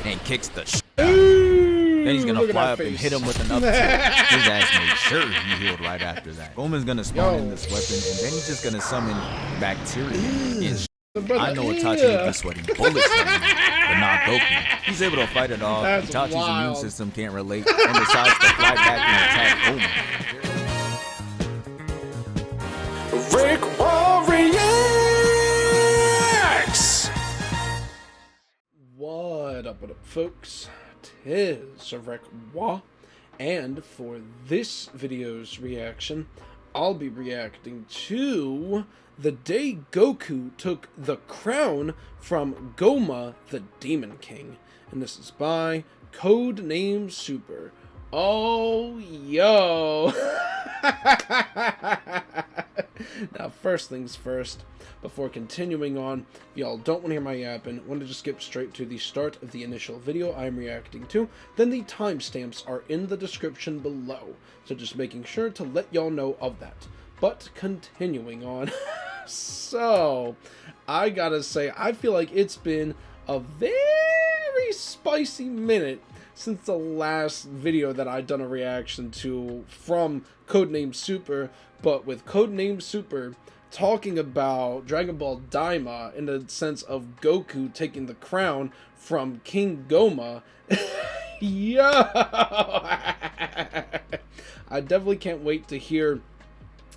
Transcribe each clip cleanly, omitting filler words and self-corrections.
and kicks the shit out of him. Then he's gonna fly up and hit him with another two. His ass made sure he healed right after that. Gomah's gonna spawn in this weapon, and then he's just gonna summon bacteria and I know Itachi would be sweating bullets from him, but not Goku. He's able to fight it off. Itachi's immune system can't relate and decides to fly back and attack Gomah. RickWa reacts! What up, folks? Tis RickWa, and for this video's reaction, I'll be reacting to the day Goku took the crown from Gomah the Demon King. And this is by Codenamesuper. Oh, yo! Now, first things first, before continuing on, if y'all don't want to hear my yapping, want to just skip straight to the start of the initial video I'm reacting to, then the timestamps are in the description below. So just making sure to let y'all know of that. But continuing on, so I gotta say, I feel like it's been a very spicy minute since the last video that I'd done a reaction to from Codenamesuper, but with Codenamesuper talking about Dragon Ball Daima in the sense of Goku taking the crown from King Gomah. Yo! I definitely can't wait to hear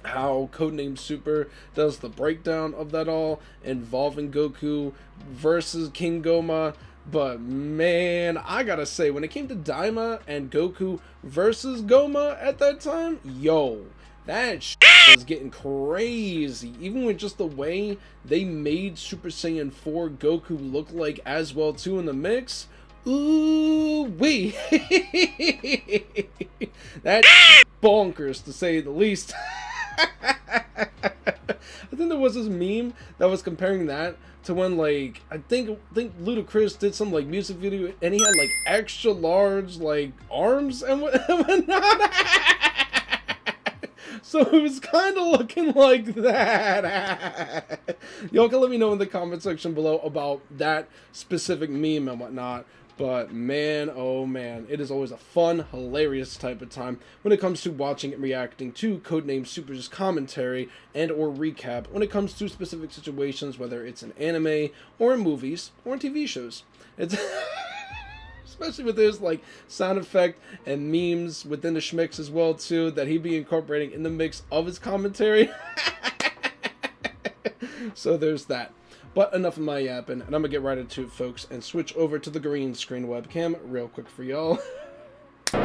how Codenamesuper does the breakdown of that all, involving Goku versus King Gomah. But man, I gotta say, when it came to Daima and Goku versus Gomah at that time, yo, that shit was getting crazy. Even with just the way they made Super Saiyan 4 Goku look like as well too in the mix. Ooh wee. That bonkers to say the least. I think there was this meme that was comparing that to when, like, I think Ludacris did some like music video and he had like extra large like arms and whatnot. So it was kind of looking like that. Y'all can let me know in the comment section below about that specific meme and whatnot. But man, oh man, it is always a fun, hilarious type of time when it comes to watching and reacting to Codenamesuper's commentary and or recap when it comes to specific situations, whether it's in anime or in movies or in TV shows. It's especially with his like sound effect and memes within the schmicks as well too that he'd be incorporating in the mix of his commentary. So there's that. But enough of my yapping, and I'm gonna get right into it, folks, and switch over to the green screen webcam real quick for y'all. There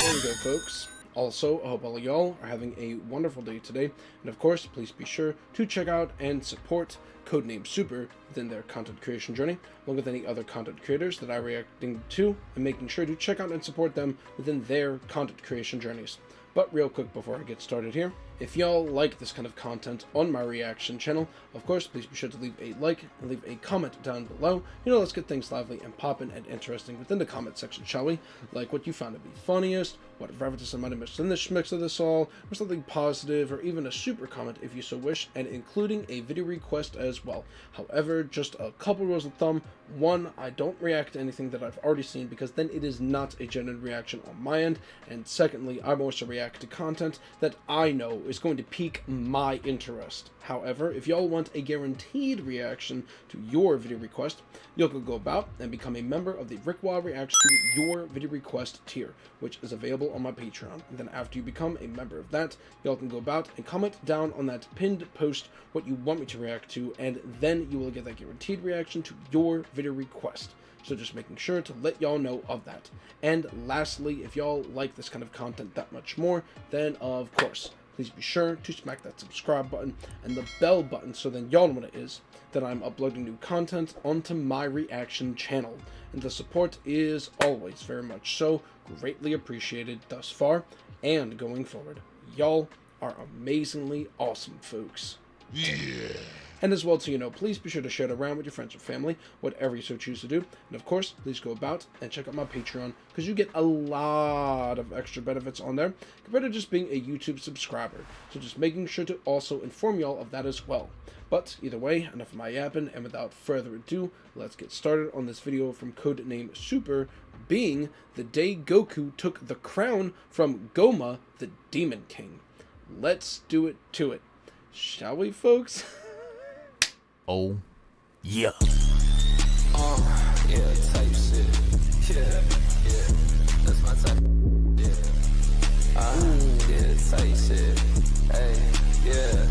we go, folks. Also, I hope all of y'all are having a wonderful day today, and of course, please be sure to check out and support Codenamesuper within their content creation journey, along with any other content creators that I'm reacting to, and making sure to check out and support them within their content creation journeys. But real quick before I get started here, if y'all like this kind of content on my reaction channel, of course, please be sure to leave a like and leave a comment down below. You know, let's get things lively and poppin' and interesting within the comment section, shall we? Like what you found to be funniest, what references I might have missed in this mix of this all, or something positive, or even a super comment if you so wish, and including a video request as well. However, just a couple rules of thumb. One, I don't react to anything that I've already seen because then it is not a genuine reaction on my end. And secondly, I'm also react to content that I know is going to pique my interest. However, if y'all want a guaranteed reaction to your video request, y'all can go about and become a member of the RickWa Reacts to Your Video Request tier, which is available on my Patreon. And then after you become a member of that, y'all can go about and comment down on that pinned post what you want me to react to, and then you will get that guaranteed reaction to your video request. So just making sure to let y'all know of that. And lastly, if y'all like this kind of content that much more, then of course, please be sure to smack that subscribe button and the bell button so then y'all know what it is that I'm uploading new content onto my reaction channel. And the support is always very much so greatly appreciated thus far and going forward. Y'all are amazingly awesome, folks. Yeah. And as well to, please be sure to share it around with your friends or family, whatever you so choose to do. And of course, please go about and check out my Patreon, because you get a lot of extra benefits on there compared to just being a YouTube subscriber. So just making sure to also inform y'all of that as well. But either way, enough of my yapping, and without further ado, let's get started on this video from Codenamesuper, being the day Goku took the crown from Gomah the Demon King. Let's do it to it. Shall we, folks? Oh, yeah. Yeah, type shit. Yeah, that's my type. Yeah, type shit. Hey, yeah.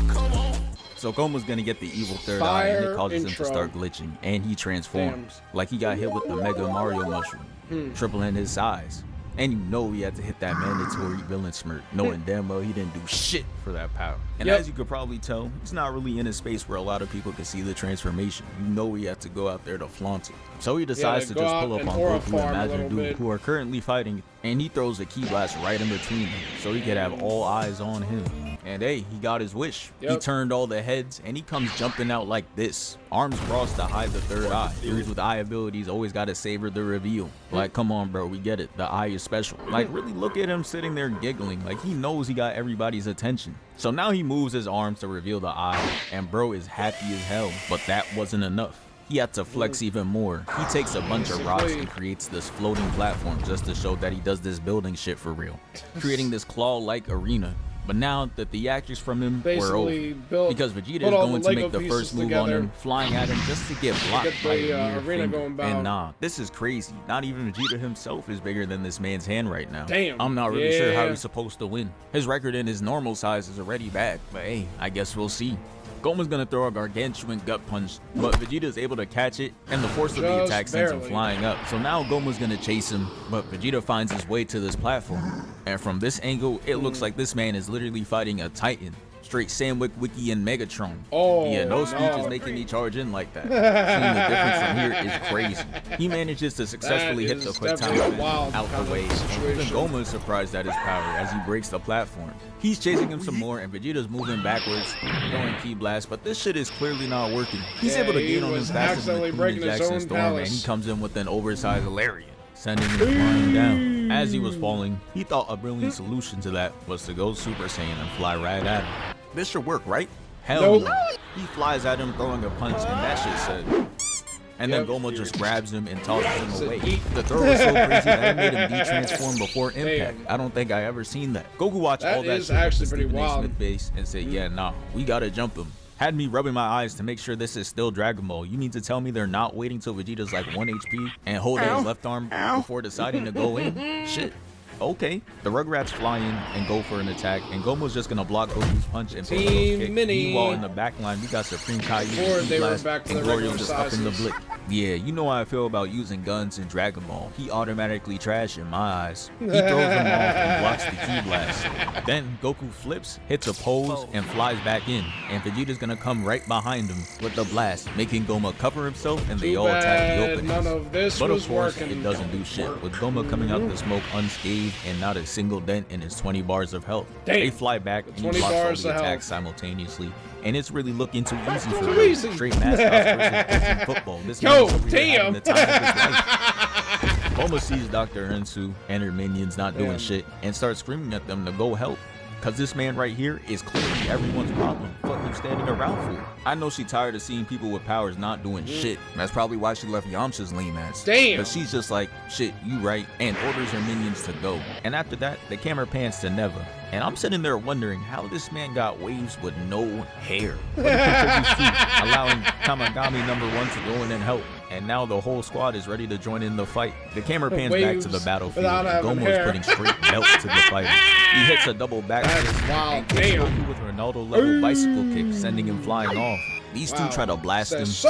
Come on. So Gomah's gonna get the evil third eye, Fire and it causes him intro. to start glitching, and he transforms. Like he got hit with the Mega Mario mushroom, tripling his size. And you know he had to hit that mandatory villain smirk, knowing damn well he didn't do shit for that power. And as you could probably tell, he's not really in a space where a lot of people could see the transformation. You know he had to go out there to flaunt it. So he decides to go just out pull up and on aura Goku farm a and little Majin bit. Buu, who are currently fighting, and he throws the ki blast right in between them, so he could have all eyes on him. And hey, he got his wish. He turned all the heads, and he comes jumping out like this, arms crossed to hide the third eye. Dudes with eye abilities always gotta savor the reveal. Like, come on, bro, we get it. The eye is special. Like, really look at him sitting there giggling. Like, he knows he got everybody's attention. So now he moves his arms to reveal the eye, and bro is happy as hell. But that wasn't enough. He had to flex even more. He takes a bunch of rocks and creates this floating platform just to show that he does this building shit for real, creating this claw-like arena. But now the theatrics from him were over, because Vegeta is going to make the first move on him, flying at him just to get blocked by a mere finger. And nah, this is crazy. Not even Vegeta himself is bigger than this man's hand right now. Damn. I'm not really sure how he's supposed to win. His record in his normal size is already bad, but hey, I guess we'll see. Gomah's gonna throw a gargantuan gut punch, but Vegeta's able to catch it, and the force of the attack sends him flying up. So now Gomah's gonna chase him, but Vegeta finds his way to this platform. And from this angle, it looks like this man is literally fighting a Titan. Straight Sandwich, Wiki, and Megatron. Oh, yeah, no speech is making me charge in like that. Seeing the difference from here is crazy. He manages to successfully hit the quick time event out the way, and even Gomah is surprised at his power as he breaks the platform. He's chasing him some more, and Vegeta's moving backwards, throwing ki blast, but this shit is clearly not working. He's able to gain on him faster than the Queen Jackson Storm, and he comes in with an oversized lariat, sending him flying down. As he was falling, he thought a brilliant solution to that was to go Super Saiyan and fly right at him. This should work, right? Hell no. He flies at him throwing a punch, and that shit said. And then Gomah just grabs him and tosses him away. The throw was so crazy that it made him de-transform before impact. I don't think I ever seen that. Goku watched all that shit actually with pretty Stephen A. wild. Smith face and said, yeah, nah, we gotta jump him. Had me rubbing my eyes to make sure this is still Dragon Ball. You mean to tell me they're not waiting till Vegeta's like 1 HP and hold his left arm before deciding to go in? Shit. Okay. The Rugrats fly in and go for an attack, and Goma's just gonna block Goku's punch and put a kick. Meanwhile, in the back line, we got Supreme Kai Blast and Glorio just up in the blick. Yeah, you know how I feel about using guns in Dragon Ball. He automatically trash in my eyes. He throws them off and blocks the ki blast. Then Goku flips, hits a pose, and flies back in. And Vegeta's gonna come right behind him with the blast, making Gomah cover himself, and they all attack the openings. None of this But of was course, working. it doesn't do shit, with Gomah coming out the smoke unscathed and not a single dent in his 20 bars of health. Damn. They fly back and he 20 blocks all bars the of attacks health. simultaneously. And it's really looking too easy for him. easy. Straight mascots versus kids in football. This man is over here having the time of his life. Gomah sees Dr. Ernsu and her minions not doing shit and starts screaming at them to go help. Cause this man right here is clearly everyone's problem. Fuck you standing around for? I know she tired of seeing people with powers not doing shit. That's probably why she left Yamcha's lame ass. Damn. But she's just like, shit, you right, and orders her minions to go. And after that, the camera pans to Neva. And I'm sitting there wondering how this man got waves with no hair. But he contributes to allowing Kamagami #1 to go in and help. And now the whole squad is ready to join in the fight. The camera pans back to the battlefield, and Gomah is putting straight belt to the fighter. He hits a double back fist and kicks Goku with Ronaldo-level bicycle kick, sending him flying off. These two try to blast him, just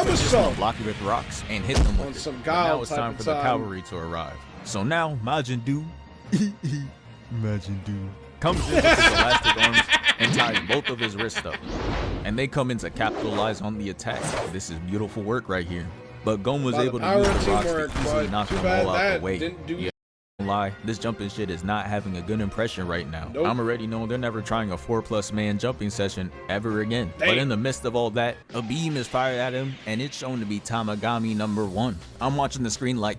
block it with rocks and hit them with it. But now it's time for the cavalry to arrive. So now Majin Buu, comes in with his elastic arms and ties both of his wrists up. And they come in to capitalize on the attack. This is beautiful work right here. But Gomah was able to use the rocks to easily knock them all out the way. Lie, this jumping shit is not having a good impression right now. Nope. I'm already knowing they're never trying a 4+ man jumping session ever again. Damn. But in the midst of all that, a beam is fired at him and it's shown to be Tamagami #1. I'm watching the screen like,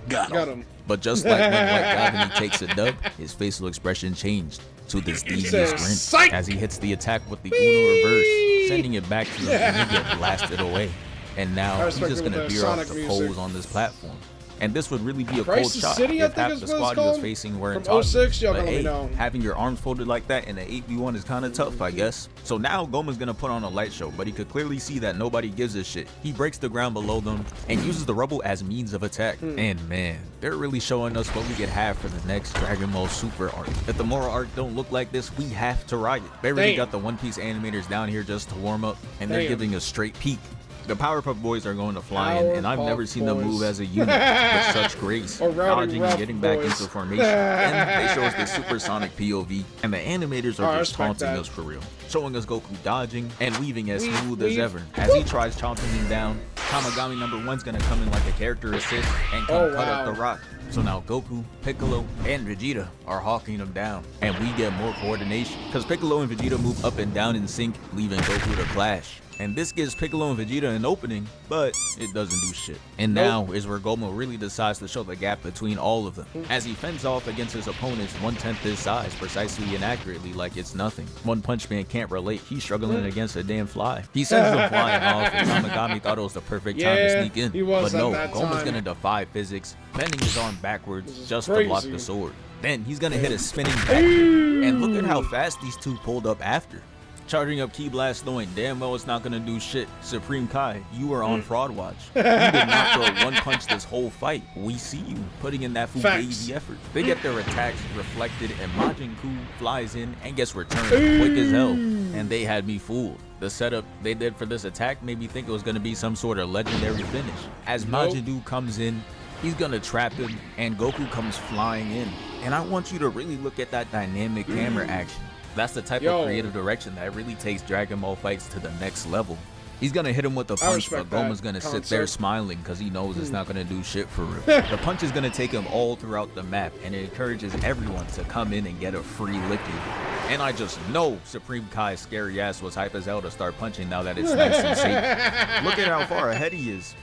got him. But just like when White Gavin takes a dub, his facial expression changed to this devious grin as he hits the attack with the Uno reverse, sending it back to the and get blasted away. And now he's just gonna veer off the poles on this platform. And this would really be a cold shot City, if half the squad he was facing weren't from 06, y'all but gonna hey, be down. having your arms folded like that in an 8v1 is kind of tough, I guess. So now Gomah's gonna put on a light show, but he could clearly see that nobody gives a shit. He breaks the ground below them and uses the rubble as means of attack. And man, they're really showing us what we could have for the next Dragon Ball Super arc. If the Mora arc don't look like this, we have to ride it. They already got the One Piece animators down here just to warm up, and they're giving a straight peek. The Powerpuff Boys are going to fly in, and I've never seen them move as a unit with such grace, dodging and getting back into formation. And they show us the supersonic POV, and the animators are just taunting us for real, showing us Goku dodging and weaving as smooth as ever. As he tries chomping him down, Tamagami #1's gonna come in like a character assist and come cut up the rock. So now Goku, Piccolo, and Vegeta are hawking him down, and we get more coordination, because Piccolo and Vegeta move up and down in sync, leaving Goku to clash. And this gives Piccolo and Vegeta an opening, but it doesn't do shit. And now is where Gomah really decides to show the gap between all of them, as he fends off against his opponents 1/10 his size, precisely and accurately like it's nothing. One Punch Man can't relate, he's struggling against a damn fly. He sends them flying off, and Tamagami thought it was the perfect time to sneak in. But no, Gomah's gonna defy physics, bending his arm backwards just to block the sword. Then he's gonna hit a spinning back, and look at how fast these two pulled up after. Charging up Ki Blast, knowing damn well it's not gonna do shit. Supreme Kai, you are on fraud watch. You did not throw one punch this whole fight. We see you putting in that fugazi effort. They get their attacks reflected, and Majin Buu flies in and gets returned quick as hell. And they had me fooled. The setup they did for this attack made me think it was gonna be some sort of legendary finish. As Majin Buu comes in, he's gonna trap him, and Goku comes flying in. And I want you to really look at that dynamic camera action. That's the type of creative direction that really takes Dragon Ball fights to the next level. He's gonna hit him with a punch, but Gomah's gonna sit there smiling because he knows it's not gonna do shit for real. The punch is gonna take him all throughout the map, and it encourages everyone to come in and get a free licking. And I just know Supreme Kai's scary ass was hype as hell to start punching now that it's nice and safe. Look at how far ahead he is.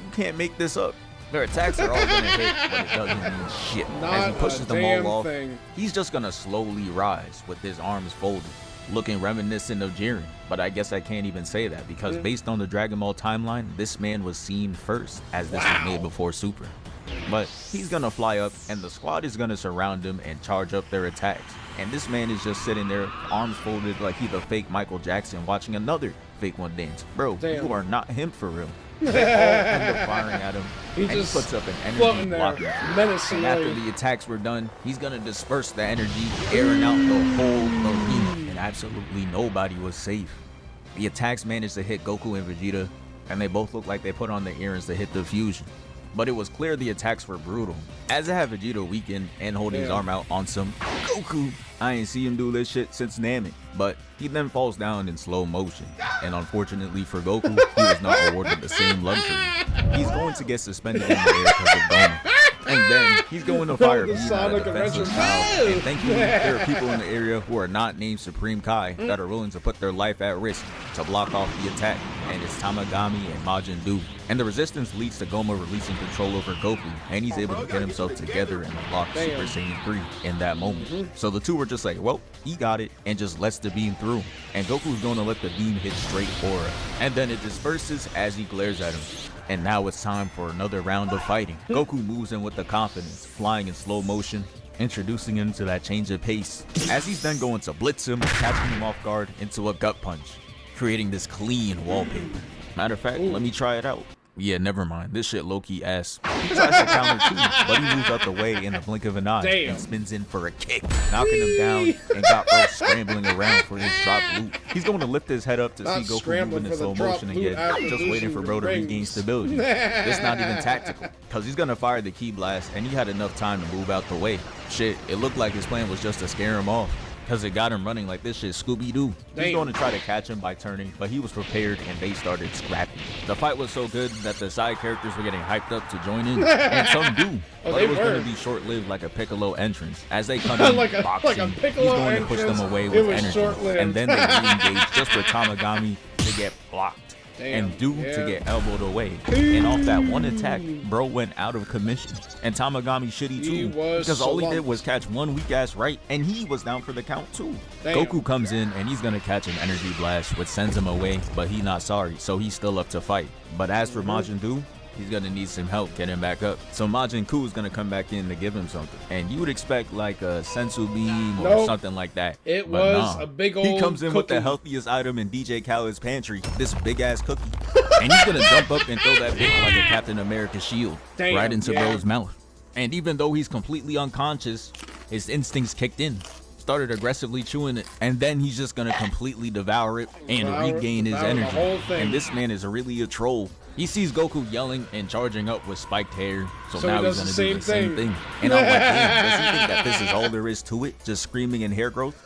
You can't make this up. Their attacks are all gonna hit, but it doesn't mean shit. As he pushes them all off, he's just gonna slowly rise with his arms folded, looking reminiscent of Jiren. But I guess I can't even say that, because based on the Dragon Ball timeline, this man was seen first, as this was made before Super. But he's gonna fly up, and the squad is gonna surround him and charge up their attacks. And this man is just sitting there, arms folded like he's a fake Michael Jackson watching another fake one dance. Bro, you are not him for real. They all end up firing at him, and he puts up an energy blocking. And after the attacks were done, he's gonna disperse the energy, airing out the whole arena, and absolutely nobody was safe. The attacks managed to hit Goku and Vegeta, and they both look like they put on their earrings to hit the fusion. But it was clear the attacks were brutal, as I have Vegeta weakened and holding his arm out on some Goku. I ain't see him do this shit since Namek, but he then falls down in slow motion, and unfortunately for Goku, he was not awarded the same luxury. He's going to get suspended in the air because of Daima, and then he's going to fire beam out of defensive style. And thankfully, there are people in the area who are not named Supreme Kai that are willing to put their life at risk to block off the attack, and it's Tamagami and Majin Buu. And the resistance leads to Gomah releasing control over Goku, and he's able to get himself together and unlock Super Saiyan 3 in that moment. So the two were just like, well, he got it, and just lets the beam through. And Goku's going to let the beam hit straight Aura, and then it disperses as he glares at him. And now it's time for another round of fighting. Goku moves in with the confidence, flying in slow motion, introducing him to that change of pace, as he's then going to blitz him, catching him off guard into a gut punch, creating this clean wallpaper. Matter of fact, let me try it out. Yeah, never mind. This shit low-key ass. He tries to counter too, but he moves out the way in the blink of an eye and spins in for a kick, knocking him down and got bro scrambling around for his drop loop. He's going to lift his head up to see Goku moving in slow motion again, just waiting for bro to regain stability. It's not even tactical, because he's going to fire the Ki Blast, and he had enough time to move out the way. Shit, it looked like his plan was just to scare him off. because it got him running like this shit Scooby-Doo. He's going to try to catch him by turning, but he was prepared and they started scrapping. The fight was so good that the side characters were getting hyped up to join in, and some do. But it was going to be short-lived like a Piccolo entrance. As they come in boxing, he's going to push them away with energy, and then they re-engage just for Tamagami to get blocked. And to get elbowed away. And off that one attack, bro went out of commission. And Tamagami shitty too, because all he did was catch one weak ass right, and he was down for the count too. Goku comes in and he's gonna catch an energy blast, which sends him away, but he's not sorry, so he's still up to fight. But as for Majin Buu, he's gonna need some help getting back up. So Majin Buu is gonna come back in to give him something. And you would expect like a sensu beam or something like that. It was a big old He comes in with the healthiest item in DJ Khaled's pantry, this big ass cookie. And he's gonna jump up and throw that bitch like a Captain America shield right into bro's mouth. And even though he's completely unconscious, his instincts kicked in. Started aggressively chewing it, and then he's just gonna completely devour it and regain his energy. And this man is really a troll. He sees Goku yelling and charging up with spiked hair, so now he's gonna do the same thing. And I'm like, damn, does he think that this is all there is to it? Just screaming and hair growth?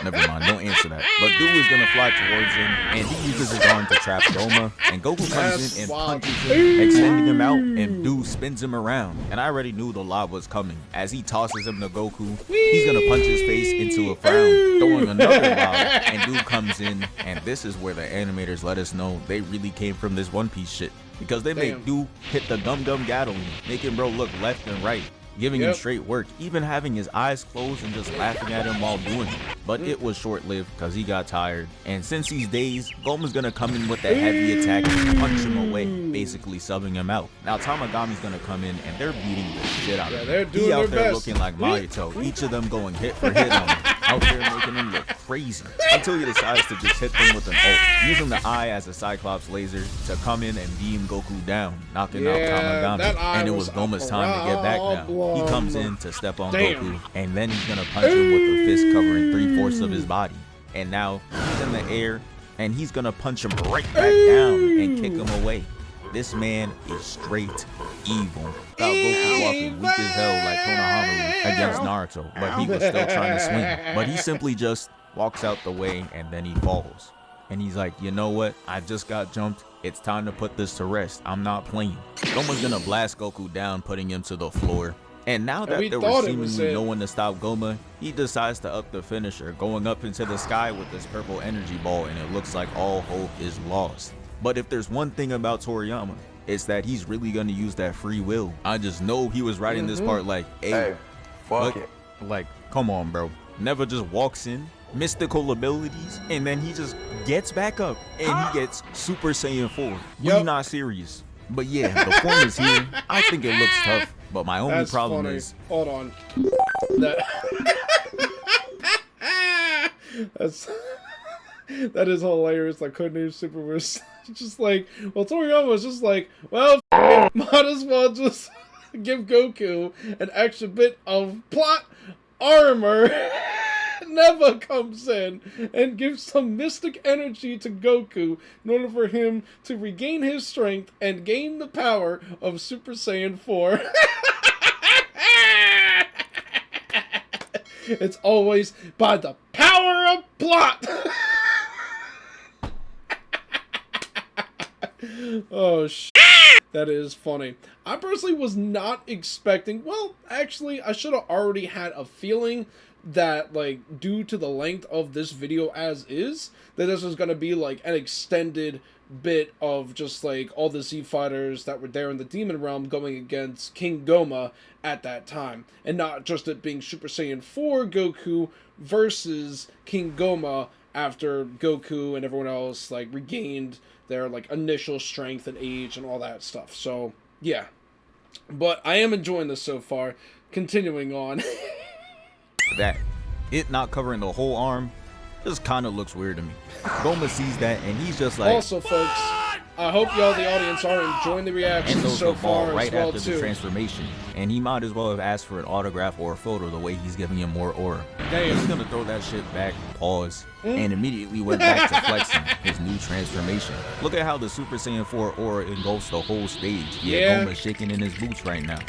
Never mind, don't answer that. But Buu is gonna fly towards him, and he uses his arm to trap Gomah, and Goku comes in and punches him, extending him out, and Buu spins him around. And I already knew the lob was coming. As he tosses him to Goku, he's gonna punch his face into a frown, throwing another lob, and Buu comes in, and this is where the animators let us know they really came from this One Piece shit. Because they make Buu hit the Gum Gum Gatling, making bro look left and right, giving him straight work, even having his eyes closed and just laughing at him while doing it. But it was short-lived because he got tired. And since he's dazed, Goma's gonna come in with that heavy attack and punch him away, basically subbing him out. Now Tamagami's gonna come in and they're beating the shit out of him. He out there looking like Mahito, each of them going hit for hit on him, out there making him look crazy, until he decides to just hit them with an ult, using the eye as a Cyclops laser to come in and beam Goku down, knocking out Tamagami. And it was Goma's time to get back now. He comes in to step on Goku, and then he's gonna punch him with a fist covering 3/4 of his body. And now he's in the air, and he's gonna punch him right back down and kick him away. This man is straight evil. Without Goku walking weak as hell like Konohamaru against Naruto, but he was still trying to swing. But he simply just walks out the way, and then he falls. And he's like, you know what? I just got jumped. It's time to put this to rest. I'm not playing. Goma's gonna blast Goku down, putting him to the floor. And now that there was seemingly no one to stop Gomah, he decides to up the finisher, going up into the sky with this purple energy ball, and it looks like all hope is lost. But if there's one thing about Toriyama, it's that he's really gonna use that free will. I just know he was writing this part like, hey, fuck it. Like, come on, bro. Never just walks in, mystical abilities, and then he just gets back up, and he gets Super Saiyan 4. We not serious. But yeah, the form is here. I think it looks tough. But my only problem is... Hold on. That is hilarious. Like, Codenamesuper was just like... Well, Toriyama was just like, well, might as well just give Goku an extra bit of plot armor. Neva comes in and gives some mystic energy to Goku in order for him to regain his strength and gain the power of Super Saiyan 4. It's always by the power of plot. Oh, that is funny. I personally was not expecting... Well, actually, I should have already had a feeling that, like, due to the length of this video as is, that this was going to be, like, an extended bit of just, like, all the Z fighters that were there in the Demon Realm going against King Gomah at that time. And not just it being Super Saiyan 4 Goku versus King Gomah after Goku and everyone else, like, regained their, like, initial strength and age and all that stuff. So, yeah. But I am enjoying this so far. Continuing on. That it not covering the whole arm just kind of looks weird to me. Gomah sees that and he's just like, also folks, I hope y'all the audience are enjoying the reaction so far right as well after the transformation, and he might as well have asked for an autograph or a photo the way he's giving him more aura. He's gonna throw that shit back, pause, and immediately went back to flexing his new transformation. Look at how the Super Saiyan 4 aura engulfs the whole stage. Yeah, Gomah shaking in his boots right now.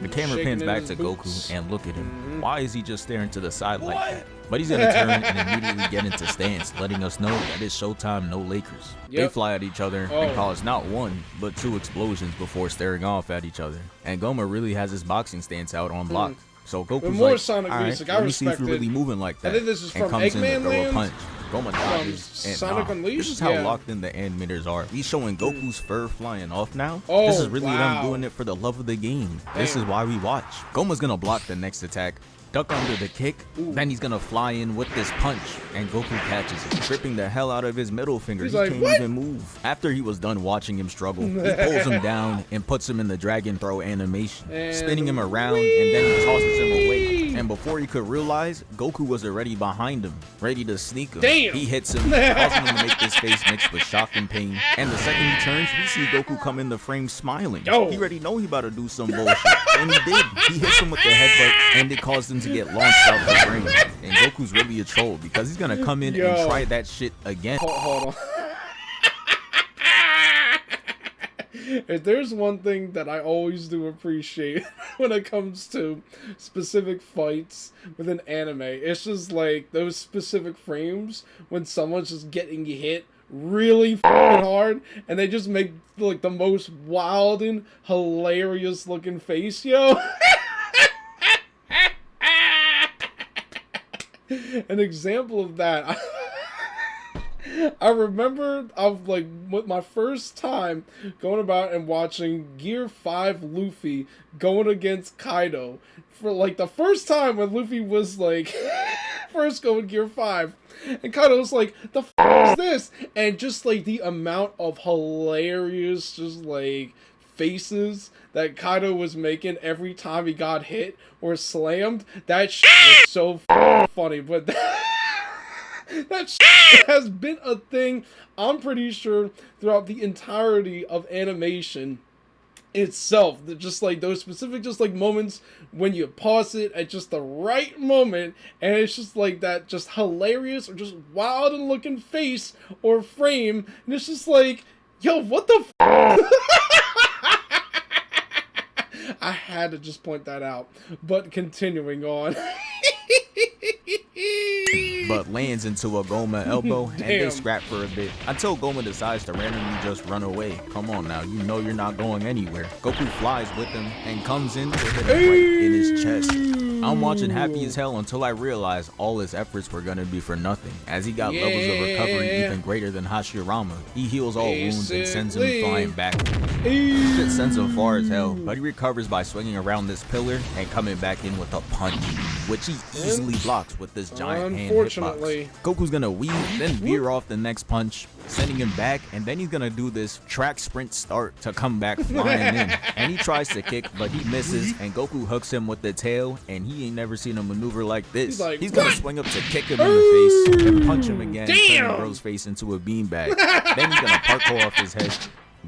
The camera Shaking pans in back his to boots. Goku, and look at him. Why is he just staring to the side like that? But he's gonna turn and immediately get into stance, letting us know that it's showtime, no Lakers. They Yep. fly at each other and cause not one, but 2 explosions before staring off at each other. And Gomah really has his boxing stance out on block. So Goku's more like, Sonic all right, music, I let me see if respect you're it. really moving like that. I think this is and from comes in to Eggman throw a Land? punch. Gomah dodges, and Sonic Unleashed? this is how Yeah. locked in the animators are. He's showing Goku's fur flying off now. Oh, This is really wow. them doing it for the love of the game. This is why we watch. Gomah's gonna block the next attack, duck under the kick, then he's gonna fly in with this punch, and Goku catches it, tripping the hell out of his middle finger. He's He like, can't "What?" even move. After he was done watching him struggle, he pulls him down and puts him in the dragon throw animation, And spinning him around, and then he tosses him away. And before he could realize, Goku was already behind him, ready to sneak him. Damn. He hits him, causing him to make his face mixed with shock and pain. And the second he turns, we see Goku come in the frame smiling. Yo. He already know he about to do some bullshit. And he did. He hits him with the headbutt, and it caused him to get launched out the frame. And Goku's really a troll because he's gonna come in Yo. and try that shit again. Hold on. If there's one thing that I always do appreciate when it comes to specific fights with an anime, it's just like those specific frames when someone's just getting hit really f***ing hard and they just make like the most wild and hilarious looking face, yo. An example of that, I remember of like with my first time going about and watching Gear 5 Luffy going against Kaido for like the first time when Luffy was like first going Gear 5 and Kaido was like, the f is this? And just like the amount of hilarious just like faces that Kaido was making every time he got hit or slammed, that shit was so funny. But that shit has been a thing, I'm pretty sure, throughout the entirety of animation itself. Just like those specific just like moments when you pause it at just the right moment and it's just like that just hilarious or just wild and looking face or frame, and it's just like, yo, what the I had to just point that out. But continuing on. But lands into a Gomah elbow and they scrap for a bit until Gomah decides to randomly just run away. Come on now, you know you're not going anywhere. Goku flies with him and comes in to hit him right in his chest. I'm watching happy as hell until I realize all his efforts were gonna be for nothing, as he got levels of recovery even greater than Hashirama. He heals all wounds and sends him flying back. Shit sends him far as hell, but he recovers by swinging around this pillar and coming back in with a punch, which he easily blocks with this giant hand hitbox. Goku's gonna weave, then veer off the next punch, sending him back, and then he's gonna do this track sprint start to come back flying in. And he tries to kick, but he misses, and Goku hooks him with the tail, and he ain't never seen a maneuver like this. He's gonna swing up to kick him in the face, and punch him again, turning bro's face into a beanbag. Then he's gonna parkour off his head,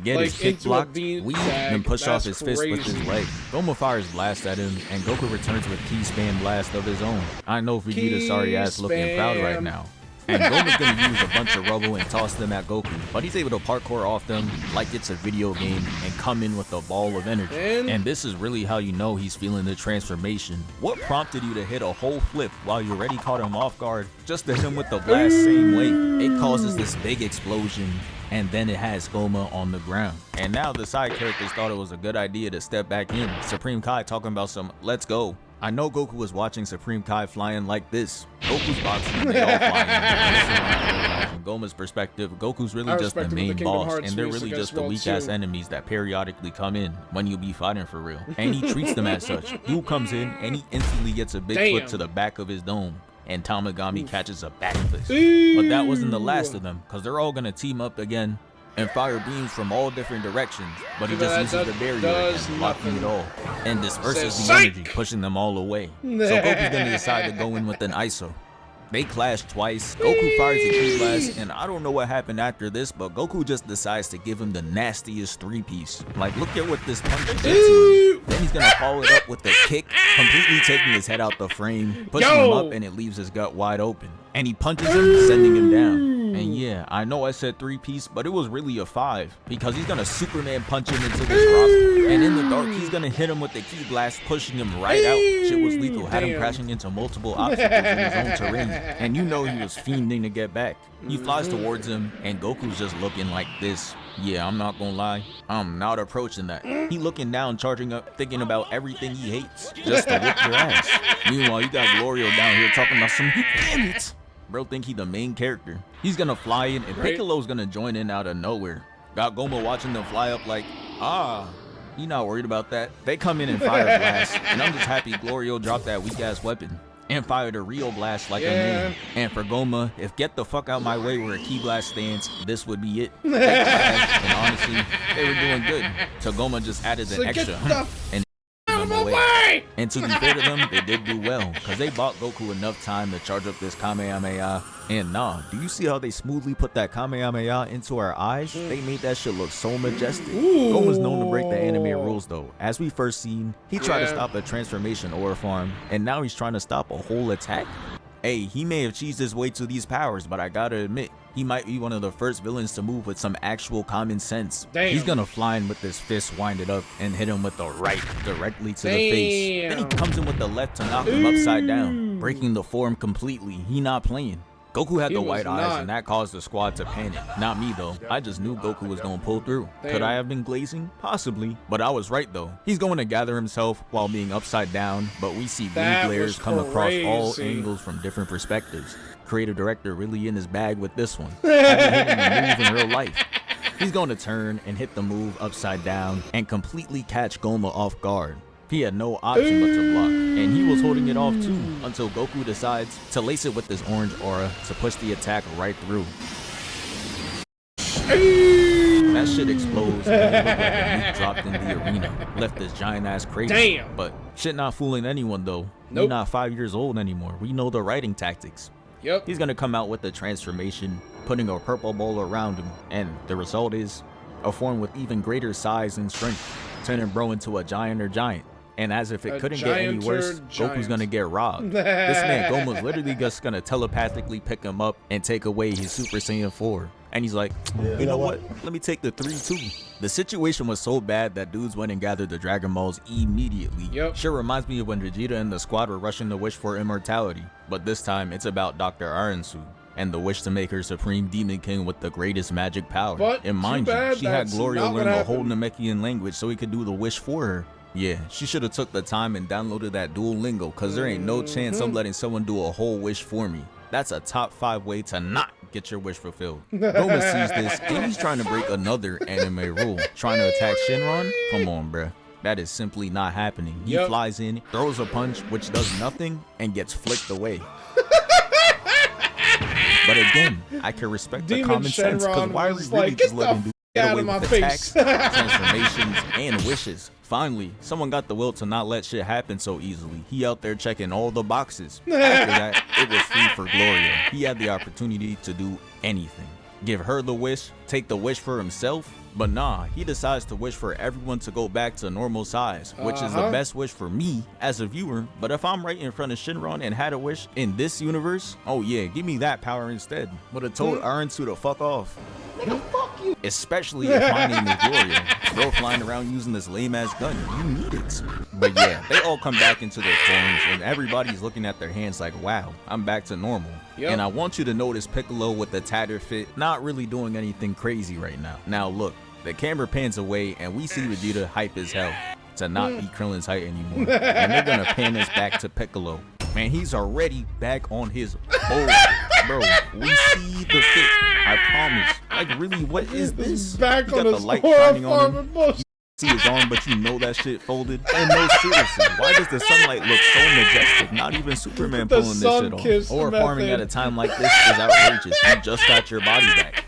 get like his kick blocked, weave, and push off his fist with his leg. Gomah fires blast at him, and Goku returns with key spam blast of his own. I know Vegeta's sorry ass looking proud right now. And Gomah's gonna use a bunch of rubble and toss them at Goku, but he's able to parkour off them like it's a video game and come in with a ball of energy. And this is really how you know he's feeling the transformation. What prompted you to hit a whole flip while you already caught him off guard just to hit him with the blast same way? It causes this big explosion, and then it has Gomah on the ground. And now the side characters thought it was a good idea to step back in. Supreme Kai talking about some let's go. I know Goku was watching Supreme Kai flying like this. Goku's boxing, they all flying. From Gomah's perspective, Goku's really just the main boss, and they're really just the weak-ass enemies that periodically come in when you'll be fighting for real. And he treats them as such. Dude comes in, and he instantly gets a big foot to the back of his dome, and Tamagami catches a back fist. But that wasn't the last of them, because they're all gonna team up again and fire beams from all different directions, but he just uses the barrier again, blocking it all, and disperses the energy, pushing them all away. So Goku's gonna decide to go in with an ISO. They clash twice, Goku fires a key blast, and I don't know what happened after this, but Goku just decides to give him the nastiest three-piece. Like, look at what this punch did to him. Then he's gonna follow it up with a kick, completely taking his head out the frame, pushing him up, and it leaves his gut wide open. And he punches him, sending him down. And yeah, I know I said 3-piece, but it was really a 5 because he's gonna Superman punch him into this rock, and in the dark he's gonna hit him with the ki blast, pushing him right out. Shit was lethal, had him crashing into multiple obstacles in his own terrain, and you know he was fiending to get back. He flies towards him, and Goku's just looking like this. Yeah, I'm not gonna lie, I'm not approaching that. He looking down, charging up, thinking about everything he hates, just to whip your ass. Meanwhile, you got Glorio down here talking about some, damn it. Bro think he the main character. He's gonna fly in, and Piccolo's gonna join in out of nowhere. Got Gomah watching them fly up like, he not worried about that. They come in and fire blast, and I'm just happy Glorio dropped that weak ass weapon and fired a real blast like a man. And for Gomah, if get the fuck out my way where a ki blast stands, this would be it. And honestly, they were doing good. So Gomah just added an extra and away. And to be fair to them, they did do well, because they bought Goku enough time to charge up this Kamehameha. And nah, do you see how they smoothly put that Kamehameha into our eyes? They made that shit look so majestic. Gomah's known to break the anime rules though. As we first seen, he tried to stop a transformation ore farm, and now he's trying to stop a whole attack. Hey, he may have cheesed his way to these powers, but I gotta admit, he might be one of the first villains to move with some actual common sense. He's gonna fly in with this fist winded up and hit him with the right directly to the face. Then he comes in with the left to knock him upside down, breaking the form completely. He not playing. Goku had the white eyes, and that caused the squad to panic. Not me though, I just knew Goku was gonna pull through. Could I have been glazing? Possibly, but I was right though. He's going to gather himself while being upside down, but we see blue glares come across all angles from different perspectives. Creative director really in his bag with this one. Having him move in real life. He's going to turn and hit the move upside down and completely catch Gomah off guard. He had no option but to block, and he was holding it off too until Goku decides to lace it with this orange aura to push the attack right through. That shit explodes and it looked like a nuke dropped in the arena, left this giant ass crater. Damn. But shit not fooling anyone though. We're not 5 years old anymore. We know the writing tactics. He's gonna come out with the transformation, putting a purple ball around him, and the result is a form with even greater size and strength, turning bro into a giant. And as if it couldn't get any worse, Goku's gonna get robbed. This man Gomah's literally just gonna telepathically pick him up and take away his Super Saiyan 4. And he's like, you know what? Let me take the 3 too. The situation was so bad that dudes went and gathered the Dragon Balls immediately. Sure reminds me of when Vegeta and the squad were rushing to wish for immortality. But this time, it's about Dr. Aransu and the wish to make her Supreme Demon King with the greatest magic power. And mind you, she had Glorio learn the whole Namekian language so he could do the wish for her. Yeah, she should have took the time and downloaded that Duolingo, cause there ain't no chance I'm letting someone do a whole wish for me. That's a top 5 way to not get your wish fulfilled. Gomah sees this and he's trying to break another anime rule, trying to attack Shenron. Come on, bruh. That is simply not happening. He flies in, throws a punch, which does nothing, and gets flicked away. But again, I can respect the common sense, because why are we really just letting dudes get away with attacks, transformations, and wishes? Finally, someone got the will to not let shit happen so easily. He out there checking all the boxes. After that, it was free for Gloria. He had the opportunity to do anything. Give her the wish, take the wish for himself, but nah, he decides to wish for everyone to go back to normal size, which is the best wish for me as a viewer. But if I'm right in front of Shenron and had a wish in this universe, oh yeah, give me that power instead. Would have told Aransu to fuck off. Nigga, fuck you. Especially if my name is Gloria. Bro flying around using this lame ass gun, you need it. But yeah, they all come back into their forms and everybody's looking at their hands like, wow, I'm back to normal. And I want you to notice Piccolo with the tattered fit, not really doing anything crazy right now. Now look, the camera pans away and we see Vegeta hype as hell to not be Krillin's height anymore. And they're gonna pan us back to Piccolo. Man, he's already back on his old. Bro, we see the fit. I promise. Like, really, what is this? Back on the his light shining on him. You see his arm, but you know that shit folded. And no, seriously, why does the sunlight look so majestic? Not even Superman pulling this shit off. Or farming at a time like this is outrageous. You just got your body back.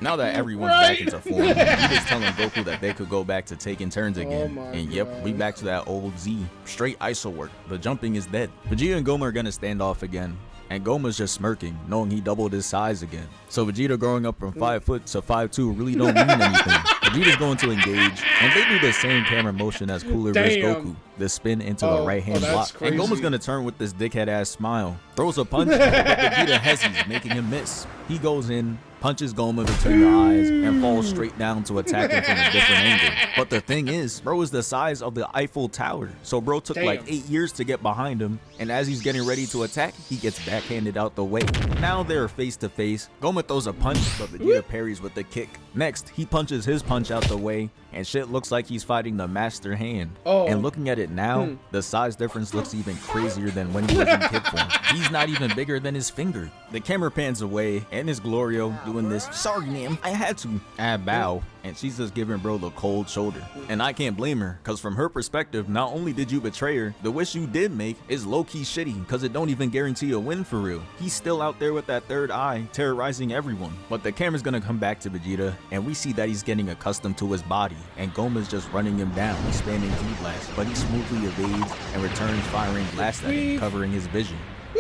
Now that everyone's back into form, he was telling Goku that they could go back to taking turns again. And yep, we back to that old Z. Straight ISO work. The jumping is dead. Vegeta and Gomah are gonna stand off again. and Goma's just smirking, knowing he doubled his size again. So Vegeta growing up from 5 foot to 5'2" really don't mean anything. Vegeta's going to engage, and they do the same camera motion as Cooler vs Goku. The spin into the right hand block. Crazy. And Goma's gonna turn with this dickhead ass smile. Throws a punch, but Vegeta hesies, making him miss. He goes in, punches Gomah between the eyes, and falls straight down to attack him from a different angle. But the thing is, bro is the size of the Eiffel Tower. So bro took like 8 years to get behind him, and as he's getting ready to attack, he gets backhanded out the way. Now they're face to face. Gomah throws a punch, but Vegeta parries with a kick. Next, he punches his punch out the way, and shit looks like he's fighting the master hand. And looking at it now, the size difference looks even crazier than when he was in kid form. He's not even bigger than his finger. The camera pans away, and it's Glorio doing this, "Sorry, ma'am, I had to." Bow, and she's just giving bro the cold shoulder. And I can't blame her, cause from her perspective, not only did you betray her, the wish you did make is low-key shitty, cause it don't even guarantee a win for real. He's still out there with that third eye, terrorizing everyone. But the camera's gonna come back to Vegeta, and we see that he's getting accustomed to his body, and Goma's just running him down, spamming Ki-Blast, but he smoothly evades and returns firing blast at him, covering his vision.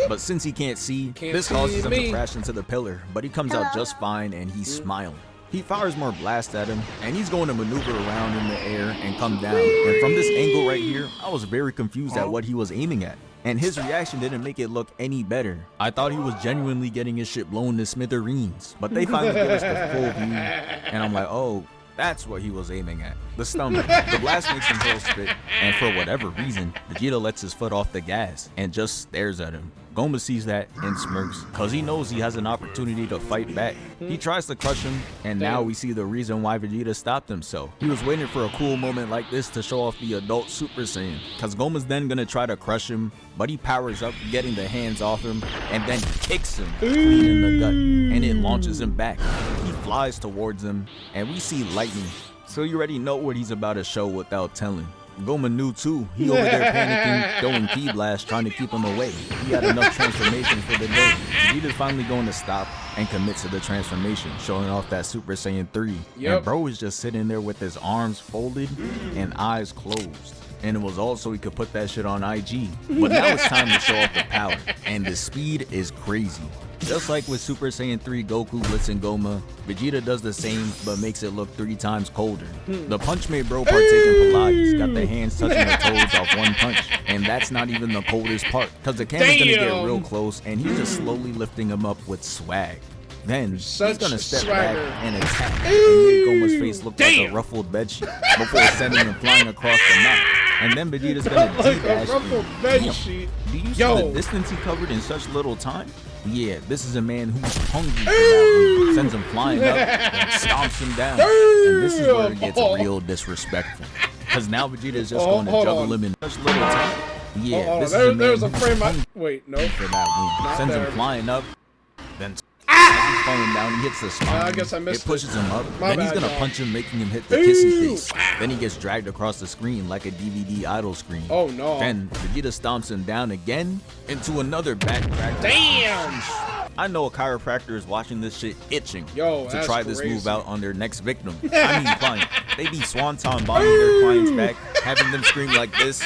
But since he can't see, this causes him to crash into the pillar, but he comes out just fine and he's smiling. He fires more blast at him, and he's going to maneuver around in the air and come down. And from this angle right here, I was very confused at what he was aiming at. And his reaction didn't make it look any better. I thought he was genuinely getting his shit blown to smithereens. But they finally gave us the full view, and I'm like, oh, that's what he was aiming at. The stomach. The blast makes him tail spit, and for whatever reason, Vegeta lets his foot off the gas and just stares at him. Gomah sees that and smirks, cause he knows he has an opportunity to fight back. He tries to crush him, and now we see the reason why Vegeta stopped himself. He was waiting for a cool moment like this to show off the adult Super Saiyan, cause Gomah's then gonna try to crush him, but he powers up, getting the hands off him, and then kicks him clean in the gut, and it launches him back. He flies towards him, and we see lightning, so you already know what he's about to show without telling. Gomah knew too. He over there panicking, throwing Ki-Blast, trying to keep him away. He had enough transformation for the day. Vegeta's finally going to stop and commit to the transformation, showing off that Super Saiyan 3. And bro is just sitting there with his arms folded and eyes closed. And it was also he could put that shit on IG. But now it's time to show off the power, and the speed is crazy. Just like with Super Saiyan 3 Goku blitzing Gomah, Vegeta does the same but makes it look 3 times colder. The punch made bro partake in Pilates, got the hands touching the toes off one punch, and that's not even the coldest part, cause the camera's gonna get real close and he's just slowly lifting him up with swag. Then he's gonna step back and attack and make Gomah's face look like a ruffled bedsheet before sending him flying across the map. And then Vegeta's gonna D-dash him. Do you see the distance he covered in such little time? Yeah, this is a man who's hungry for that win. Sends him flying up and stomps him down. And this is where it gets real disrespectful. Cause now Vegeta is just going to juggle him in such little time. Yeah, this is a man there's a frame. Wait, no. For that win. Sends him flying up, then he's falling down, he hits the spine. I guess I missed it. Pushes him up. My then he's bad, gonna y'all. punch him, making him hit the kissy face. Then he gets dragged across the screen like a DVD idle screen. Oh no. Then Vegeta stomps him down again into another backcracker. Damn! I know a chiropractor is watching this shit itching to that's try this crazy. move out on their next victim. I mean client. They be swanton bombing their clients back, having them scream like this.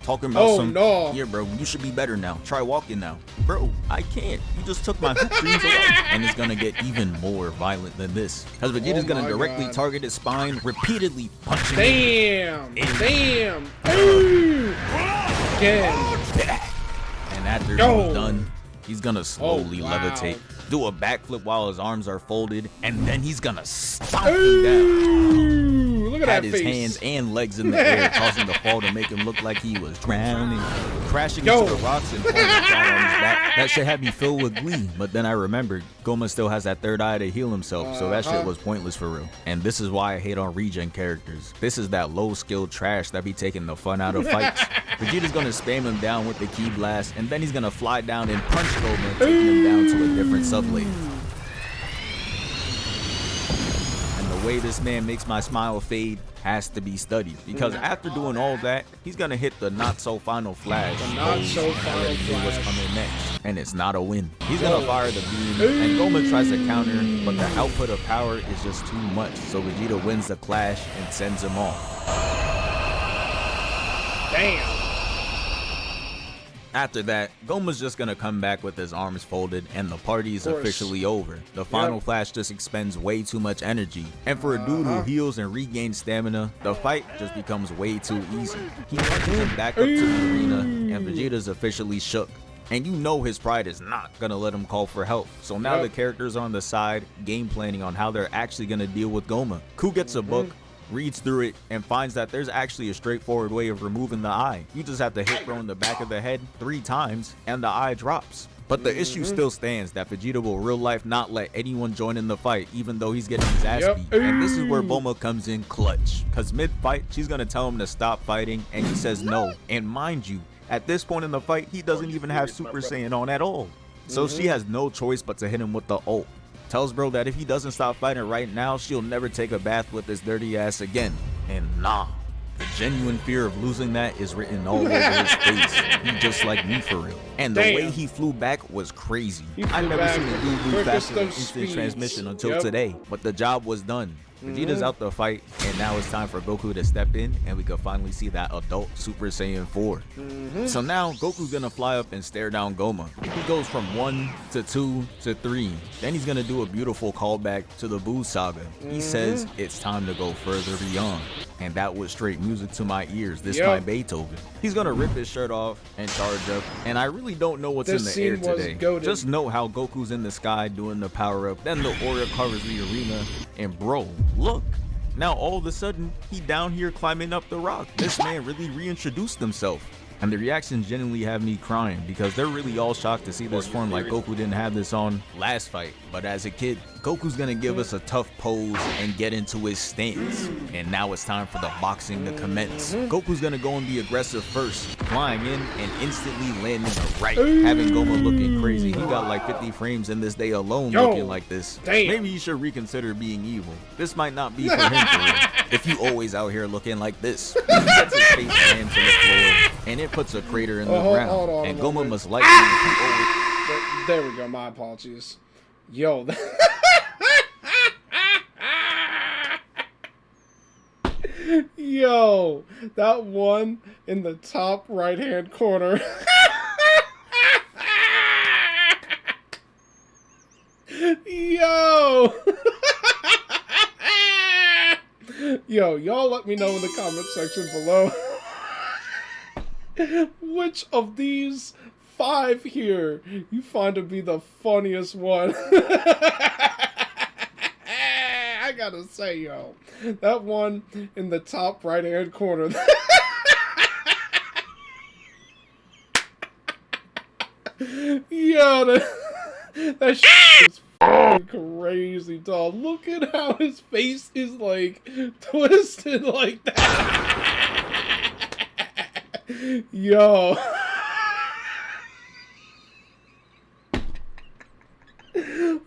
Talking about yeah, bro, you should be better now. Try walking now. Bro, I can't. You just took my hoop dreams away. And it's gonna get even more violent than this. Cause Vegeta's gonna directly target his spine, repeatedly punching him. Damn! Ooh. Again. And after he's done, he's gonna slowly levitate, do a backflip while his arms are folded, and then he's gonna stomp him down. Look at Had that his face. hands and legs in the air, causing the fall to make him look like he was drowning, crashing into the rocks and falling flat on his back. That shit had me filled with glee, but then I remembered Gomah still has that third eye to heal himself, so that shit was pointless for real. And this is why I hate on regen characters. This is that low skill trash that be taking the fun out of fights. Vegeta's gonna spam him down with the Ki-Blast, and then he's gonna fly down and punch Gomah, taking him down to a different sublane. The way this man makes my smile fade has to be studied, because after doing all that, he's gonna hit the not so final flash. The not so final flash. What's coming next, and it's not a win. He's gonna fire the beam, and Gomah tries to counter, but the output of power is just too much. So Vegeta wins the clash and sends him off. Damn. After that, Goma's just gonna come back with his arms folded and the party is officially over. The final flash just expends way too much energy, and for a dude who heals and regains stamina, the fight just becomes way too easy. He punches him back up to the arena and Vegeta's officially shook. And you know his pride is not gonna let him call for help. So now the characters are on the side, game planning on how they're actually gonna deal with Gomah. Ku gets a book, reads through it, and finds that there's actually a straightforward way of removing the eye. You just have to hit throw in the back of the head 3 times and the eye drops. But the issue still stands that Vegeta will real life not let anyone join in the fight, even though he's getting his ass beat. And this is where Bulma comes in clutch. Cause mid-fight, she's gonna tell him to stop fighting, and he says no. And mind you, at this point in the fight, he doesn't even have Super Saiyan on at all. So she has no choice but to hit him with the ult. Tells bro that if he doesn't stop fighting right now, she'll never take a bath with his dirty ass again. And nah, the genuine fear of losing that is written all over his face. He just like me for real. And the way he flew back was crazy. I never seen a dude move faster than instant transmission until today. But the job was done. Vegeta's out the fight, and now it's time for Goku to step in, and we can finally see that adult Super Saiyan 4. So now Goku's gonna fly up and stare down Gomah. He goes from 1 to 2 to 3. Then he's gonna do a beautiful callback to the Buu saga. He says it's time to go further beyond. And that was straight music to my ears. This my Beethoven. He's gonna rip his shirt off and charge up, and I really don't know what's in the air today. Just know how Goku's in the sky doing the power up, then the aura covers the arena, and bro, look, now all of a sudden he down here climbing up the rock. This man really reintroduced himself. And the reactions genuinely have me crying because they're really all shocked to see this form, like Goku didn't have this on last fight. But as a kid, Goku's gonna give us a tough pose and get into his stance. And now it's time for the boxing to commence. Goku's gonna go and be aggressive first, flying in and instantly landing a right, having Gomah looking crazy. He got like 50 frames in this day alone looking like this. Maybe you should reconsider being evil. This might not be for him for real. If you always out here looking like this. He gets his face slammed to the floor, and it puts a crater in the ground. And Gomah must like There we go, my apologies. Yo. Yo, that one in the top right hand corner. Yo. Yo, y'all let me know in the comment section below which of these 5 here you find to be the funniest one. I gotta say, yo, that one in the top right hand corner. Yo, that shit is f***ing crazy, dog. Look at how his face is like twisted like that. Yo.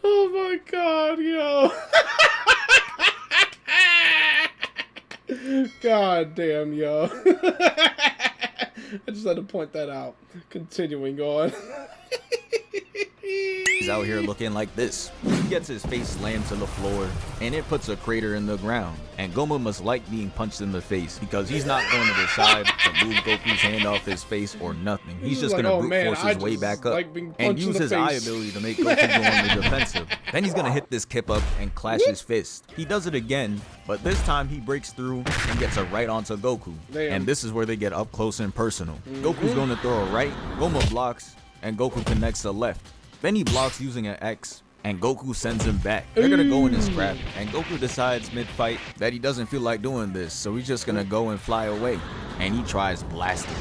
Oh my god, yo. God damn, yo. I just had to point that out. Continuing on. He's out here looking like this. He gets his face slammed to the floor, and it puts a crater in the ground. And Gomah must like being punched in the face, because he's not going to decide to move Goku's hand off his face or nothing. He's just going to brute force his way back up and use his eye ability to make Goku go on the defensive. Then he's going to hit this kip up and clash his fist. He does it again, but this time he breaks through and gets a right onto Goku. And this is where they get up close and personal. Goku's going to throw a right, Gomah blocks, and Goku connects the left. Then he blocks using an X, and Goku sends him back. They're gonna go in and scrap, and Goku decides mid-fight that he doesn't feel like doing this, so he's just gonna go and fly away. And he tries blasting.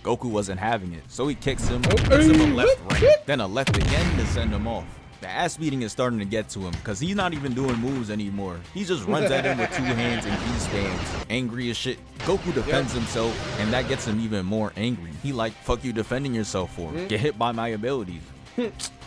Goku wasn't having it, so he kicks him, gives him a left right, then a left again to send him off. The ass beating is starting to get to him, because he's not even doing moves anymore. He just runs at him with 2 hands and he stands, angry as shit. Goku defends himself, and that gets him even more angry. He like, fuck you defending yourself for? Get hit by my abilities.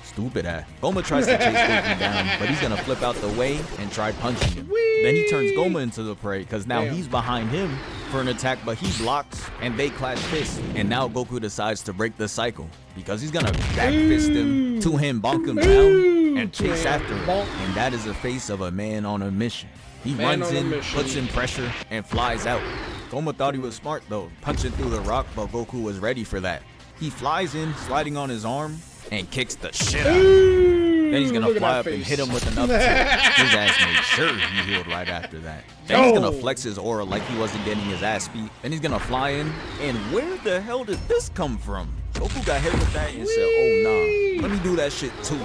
Stupid ass. Gomah tries to chase Goku down, but he's gonna flip out the way and try punching him. Then he turns Gomah into the prey, because now he's behind him for an attack, but he blocks, and they clash fists. And now Goku decides to break the cycle, because he's gonna back fist him, 2-hand bonk him down, and chase after him. And that is the face of a man on a mission. He runs in, puts in pressure, and flies out. Gomah thought he was smart though, punching through the rock, but Goku was ready for that. He flies in, sliding on his arm, and kicks the shit out of him. Then he's gonna fly up and hit him with another tilt. His ass made sure he healed right after that. Then he's gonna flex his aura like he wasn't getting his ass beat. Then he's gonna fly in, and where the hell did this come from? Goku got hit with that and said, oh nah, let me do that shit too.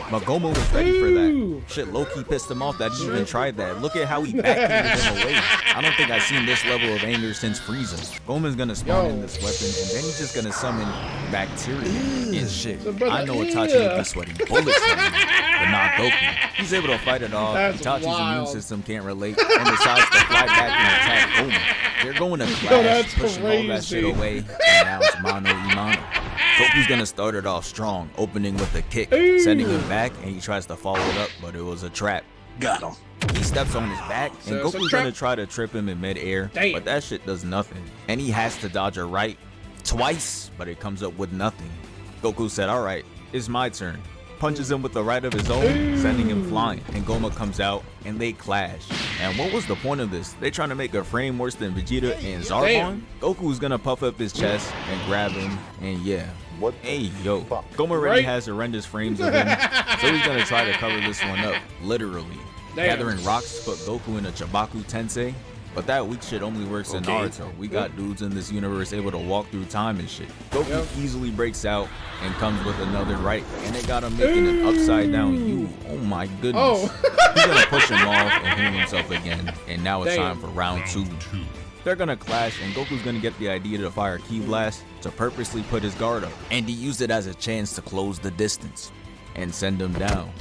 But Gomah was ready for that. Shit low-key pissed him off that he even tried that. Look at how he backhanded him away. I don't think I've seen this level of anger since Frieza. Gomah's gonna spawn in this weapon, and then he's just gonna summon bacteria and shit. I know Itachi would be sweating bullets from him, but not Goku. He's able to fight it off. Itachi's immune system can't relate and decides to fly back and attack Gomah. They're going to clash, pushing all that shit away, and now it's mano y mano. Goku's gonna start it off strong, opening with a kick, sending him back, and he tries to follow it up, but it was a trap. Got him. He steps on his back, and Goku's gonna try to trip him in midair, but that shit does nothing. And he has to dodge a right twice, but it comes up with nothing. Goku said, alright, it's my turn. Punches him with the right of his own, sending him flying, and Gomah comes out, and they clash. And what was the point of this? They trying to make a frame worse than Vegeta and Zarbon? Goku's gonna puff up his chest and grab him, and yeah. What? Hey, yo. Gomah already has horrendous frames of him, so he's gonna try to cover this one up, literally. Gathering rocks to put Goku in a Chibaku Tensei, but that weak shit only works in Naruto. We got dudes in this universe able to walk through time and shit. Goku easily breaks out and comes with another right, and they got him making an upside down U. Oh my goodness. He's gonna push him off and heal himself again, and now it's time for round 2. They're gonna clash, and Goku's gonna get the idea to fire Ki Blast to purposely put his guard up, and he used it as a chance to close the distance and send him down.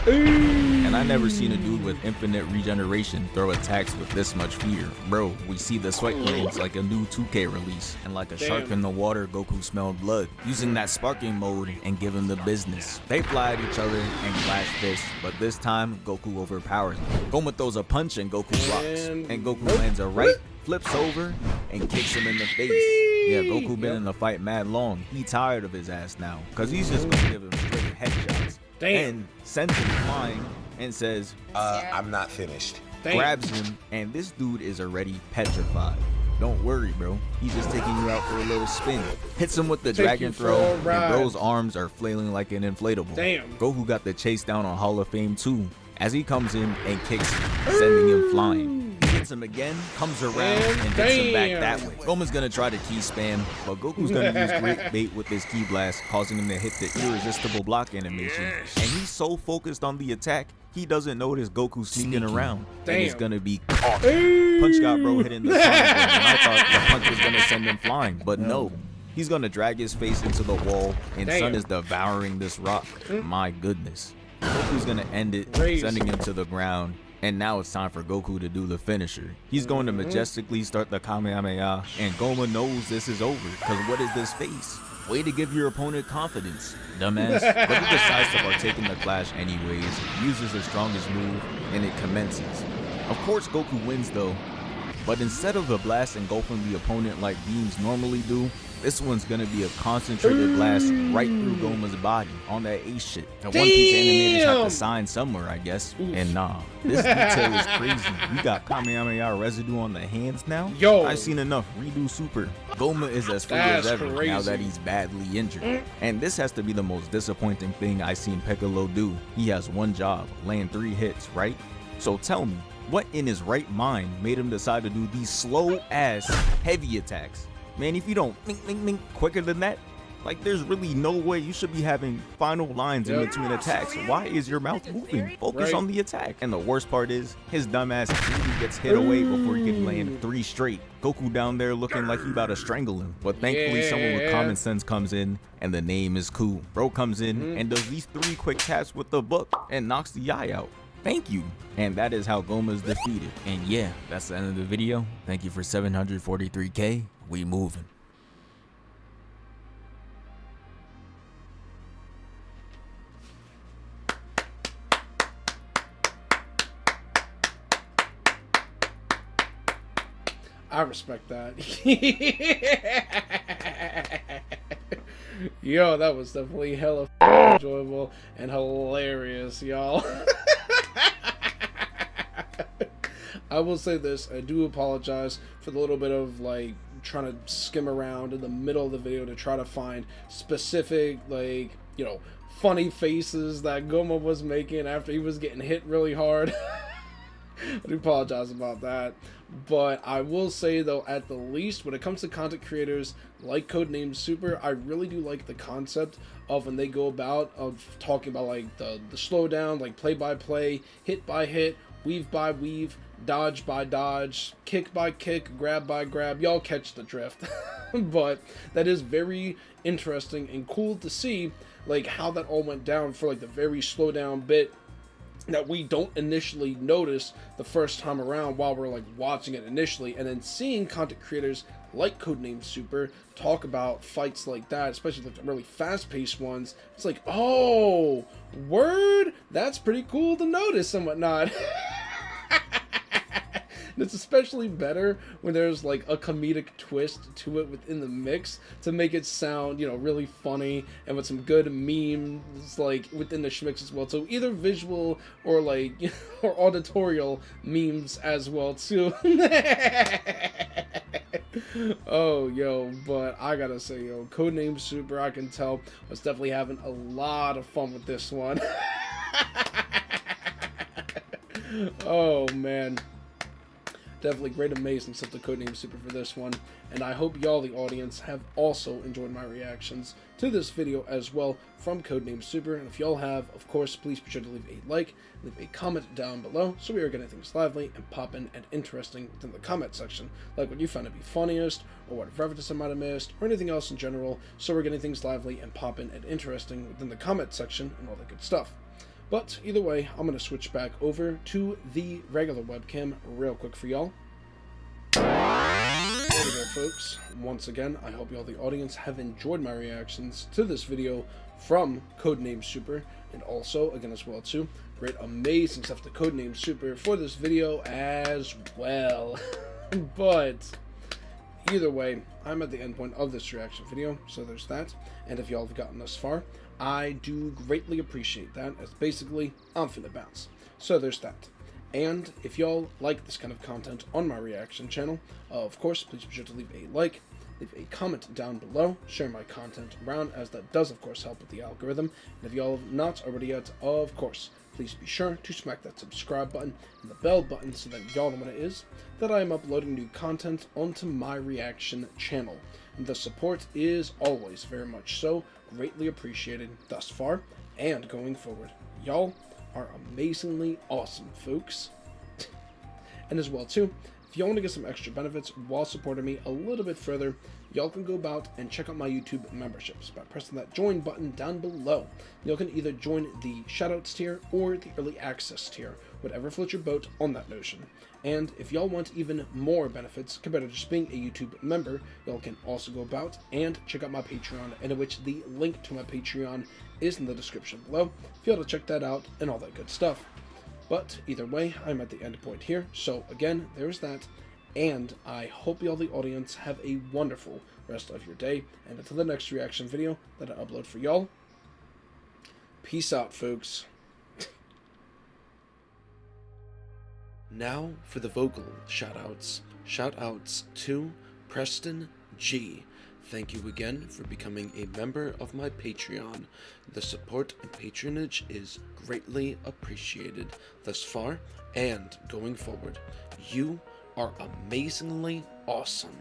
And I never seen a dude with infinite regeneration throw attacks with this much fear. Bro, we see the sweat glands like a new 2K release, and like a shark in the water, Goku smelled blood, using that sparking mode and give him the business. They fly at each other and clash fists, but this time Goku overpowers him. Gomah throws a punch and Goku blocks, and Goku lands a right, flips over, and kicks him in the face. Yeah, Goku been in the fight mad long. He tired of his ass now, cause he's just gonna give him straight headshots. And sends him flying and says, I'm not finished. Grabs him, and this dude is already petrified. Don't worry, bro. He's just taking you out for a little spin. Hits him with the dragon throw, and bro's arms are flailing like an inflatable. Goku got the chase down on Hall of Fame too, as he comes in and kicks him, sending him flying. He hits him again, comes around, and hits him back that way. Gomah's gonna try to ki spam, but Goku's gonna use great bait with his ki blast, causing him to hit the irresistible block animation. And he's so focused on the attack, he doesn't notice Goku sneaking around. And it's gonna be caught. Punch got bro hitting the side, and I thought the punch was gonna send him flying, but no. He's gonna drag his face into the wall, and Sun is devouring this rock. My goodness. Goku's gonna end it, sending him to the ground. And now it's time for Goku to do the finisher. He's going to majestically start the Kamehameha, and Gomah knows this is over, because what is this face? Way to give your opponent confidence, dumbass. But he decides to partake in the clash anyways, uses his strongest move, and it commences. Of course Goku wins though, but instead of the blast engulfing the opponent like beams normally do, this one's gonna be a concentrated blast right through Gomah's body on that ace shit. The One Piece animators have to sign somewhere, I guess. And nah, this detail is crazy. We got Kamehameha residue on the hands now? I've seen enough. Redo Super. Gomah is as free as ever now that he's badly injured. And this has to be the most disappointing thing I've seen Piccolo do. He has one job, land 3 hits, right? So tell me, what in his right mind made him decide to do these slow-ass heavy attacks? Man, if you don't think quicker than that, like there's really no way you should be having final lines in between attacks. Why is your mouth moving? Focus on the attack. And the worst part is, his dumbass really gets hit away before he can land 3 straight. Goku down there looking like he about to strangle him. But thankfully someone with common sense comes in, and the name is Ku. Bro comes in and does these 3 quick taps with the book and knocks the eye out. Thank you. And that is how Gomah is defeated. And yeah, that's the end of the video. Thank you for 743K. We moving. I respect that. Yo, that was definitely hella enjoyable and hilarious, y'all. I will say this, I do apologize for the little bit of like trying to skim around in the middle of the video to try to find specific, like, you know, funny faces that Gomah was making after he was getting hit really hard. I do apologize about that. But I will say, though, at the least, when it comes to content creators like Codenamesuper, I really do like the concept of when they go about of talking about, like, the slowdown, like play by play, hit by hit, weave by weave, dodge by dodge, kick by kick, grab by grab. Y'all catch the drift. But that is very interesting and cool to see, like, how that all went down for, like, the very slow down bit that we don't initially notice the first time around while we're, like, watching it initially, and then seeing content creators like Codenamesuper talk about fights like that, especially like the really fast-paced ones. It's like, oh, word, that's pretty cool to notice and whatnot. And it's especially better when there's, like, a comedic twist to it within the mix to make it sound, you know, really funny, and with some good memes, like, within the schmix as well. So either visual or, like, or auditorial memes as well too. Oh, yo, but I gotta say, yo, Codenamesuper, I can tell, was definitely having a lot of fun with this one. Oh, man. Definitely great, amazing stuff to Codenamesuper for this one, and I hope y'all, the audience, have also enjoyed my reactions to this video as well from Codenamesuper. And if y'all have, of course, please be sure to leave a like, leave a comment down below, so we are getting things lively and poppin' and interesting within the comment section, like what you found to be funniest, or what references I might have missed, or anything else in general, so we're getting things lively and poppin' and interesting within the comment section and all that good stuff. But either way, I'm going to switch back over to the regular webcam real quick for y'all. There we go, folks. Once again, I hope y'all, the audience, have enjoyed my reactions to this video from Codenamesuper, and also, again as well too, great amazing stuff to Codenamesuper for this video as well. But either way, I'm at the end point of this reaction video, so there's that. And if y'all have gotten this far, I do greatly appreciate that, as basically, I'm finna bounce. So there's that. And if y'all like this kind of content on my reaction channel, of course, please be sure to leave a like, leave a comment down below, share my content around, as that does, of course, help with the algorithm. And if y'all have not already yet, of course, please be sure to smack that subscribe button and the bell button so that y'all know when it is that I am uploading new content onto my reaction channel. And the support is always very much so greatly appreciated thus far and going forward. Y'all are amazingly awesome, folks. And as well too, if y'all want to get some extra benefits while supporting me a little bit further, y'all can go about and check out my YouTube memberships by pressing that join button down below. Y'all can either join the Shoutouts tier or the Early Access tier, whatever floats your boat on that notion. And if y'all want even more benefits compared to just being a YouTube member, y'all can also go about and check out my Patreon, in which the link to my Patreon is in the description below, if you want to check that out and all that good stuff. But either way, I'm at the end point here, so again, there's that, and I hope y'all, the audience, have a wonderful rest of your day, and until the next reaction video that I upload for y'all, peace out, folks. Now for the vocal shoutouts. Shoutouts to Preston G. Thank you again for becoming a member of my Patreon. The support and patronage is greatly appreciated thus far and going forward. You are amazingly awesome.